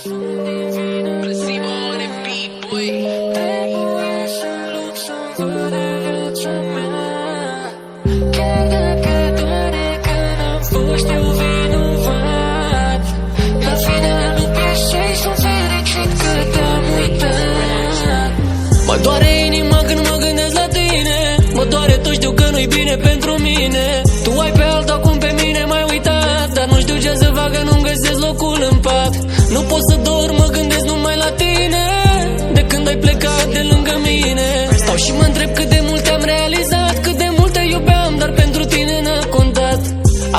Mă doare inima când mă gândesc la tine, mă doare tot, știu că nu-i bine pentru mine. Tu ai pe alta, acum pe mine m-ai uitat, dar nu știu ce să fac că nu-mi găsesc locul în pat. Nu pot să dorm, mă gândesc numai la tine, de când ai plecat de lângă mine. Stau și mă întreb cât de mult am realizat, cât de mult te iubeam, dar pentru tine n-a contat.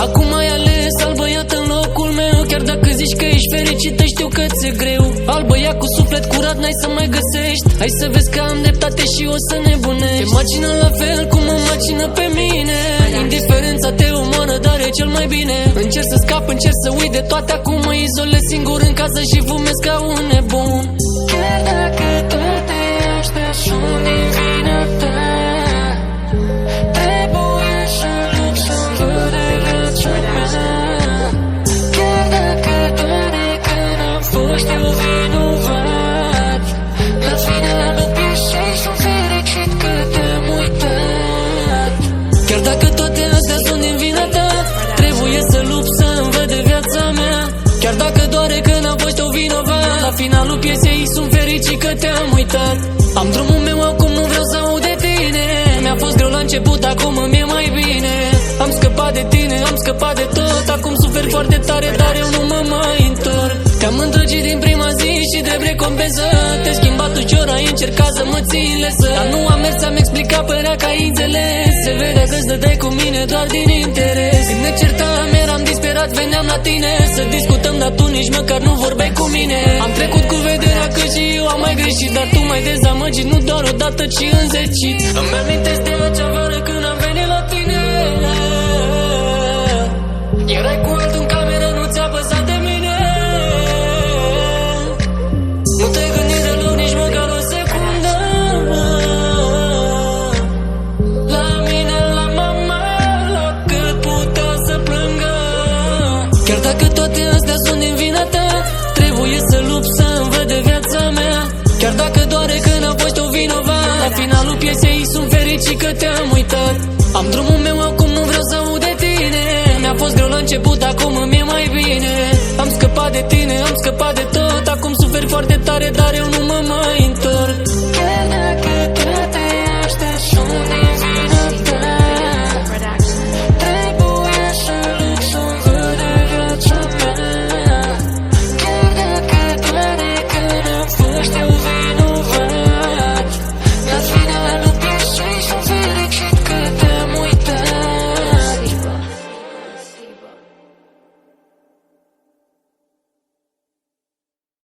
Acum ai ales alt băiat în locul meu, chiar dacă zici că ești fericită, știu că ți-e greu. Alt băiat cu suflet curat n-ai să mai găsești. Hai să vezi că am dreptate și o să nebunești. Te macină la fel cum mă macină pe mine. Indiferența te omoară, dar e cel mai bine. Încerc să scap, încerc să uit de toate, acum mă izolez singur în casă și fumez ca un nebun. Chiar dacă toate astea sunt din vina ta, trebuie să lupt să-mi văd de viața mea. Chiar dacă doare că n-am fost eu vinovat, la finalul piesei sunt fericit că te-am uitat. Chiar dacă toate astea sunt din vina ta, trebuie să lupt să-mi văd de viața mea. Chiar dacă doare că n-am fost eu vinovat, la finalul piesei sunt fericit că te-am uitat. Am drumul meu acum, nu vreau să aud de tine. Mi-a fost greu la început, acum îmi e mai bine. Am scăpat de tine, am scăpat de tot, acum suferi foarte tare, dar eu nu mă mai întorc. Te-am îndrăgit din prima zi și drept recompensă te-ai schimbat ușor, ai încercat să mă ții lesă. Dar nu am mers, am explicat, părea că ai înțeles. Se vedea că stăteai cu mine doar din interes. Când ne certam, eram disperat, veneam la tine să discutăm, dar tu nici măcar nu vorbeai cu mine. Am trecut cu vederea că și eu am mai greșit, dar tu m-ai dezamăgit, nu doar o dată, ci înzecit. Îmi amintesc de acea vară când am venit la tine. Erai cu altul în cameră, nu ți-a păsat de mine. Nu te-ai gândit deloc nici măcar o secundă la mine, la mama, la cât putea să plângă. Chiar dacă toate astea sunt din vina ta, trebuie să lupt să-mi văd de viața mea. Chiar dacă doare că n-am fost eu vinovat, la finalul piesei sunt fericit că te-am uitat. Am drumul meu acum, nu vreau să aud de tine. Mi-a fost greu la început, acum îmi e mai bine. Am scăpat de tine, am scăpat de tot.